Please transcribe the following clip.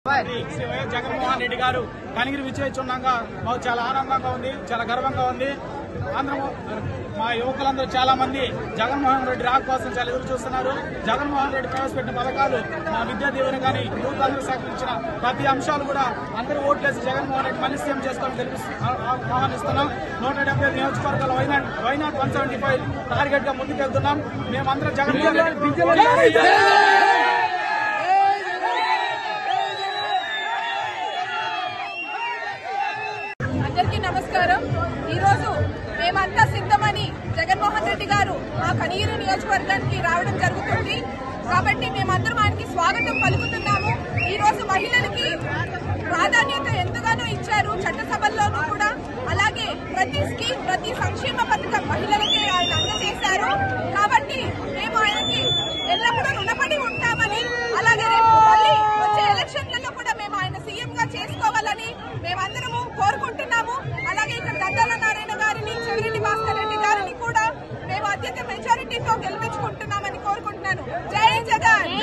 Shri YS Jaganmohan Reddy గారు కనిగిరి విచ్చేస్తుండగా మాకు చాలా ఆనందంగా ఉంది, చాలా గర్వంగా ఉంది. మా యువకులందరూ చాలా మంది జగన్మోహన్ రెడ్డి రాక కోసం చాలా ఎదురు చూస్తున్నారు. జగన్మోహన్ రెడ్డి ప్రవేశపెట్టిన పథకాలు, మా విద్యా దీవెన కానీ యూత్ అందరూ సేకరించిన ప్రతి అంశాలు కూడా అందరూ ఓట్లేసి జగన్మోహన్ రెడ్డి మళ్ళీ సీఎం చేస్తామని ఆహ్వానిస్తున్నాం. 175 నియోజకవర్గాల వైనాట్ 175 టార్గెట్ గా ముందుకెళ్తున్నాం. మేమందరం జగన్మోహన్ రెడ్డి అందరికీ నమస్కారం. ఈరోజు మేమంతా సిద్ధమని జగన్మోహన్ రెడ్డి గారు మా కనిగిరి నియోజకవర్గానికి రావడం జరుగుతుంది. కాబట్టి మేమందరం ఆయనకి స్వాగతం పలుకుతున్నాము. ఈ రోజు మహిళలకి ప్రాధాన్యత ఎంతగానో ఇచ్చారు చట్టసభల్లోనూ కూడా. అలాగే ప్రతి స్కీమ్, ప్రతి సంక్షేమ పథకం మహిళలకే ఆయన అందజేశారు. కాబట్టి మేము ఆయనకి ఎల్లప్పుడూ రుణపడి ఉంటామని, అలాగే రేపు మళ్ళీ వచ్చే ఎలక్షన్లలో కూడా మేము ఆయన సీఎం గా చేసుకోవాలని మేమందరము కోరుకుంటున్నాము. అలాగే ఇక్కడ గంటాల నారాయణ గారిని, చెవిరెడ్డి భాస్కర్ రెడ్డి గారిని కూడా మేము అత్యంత మెజారిటీతో గెలిపించుకుంటున్నామని కోరుకుంటున్నాను. జై జగన్.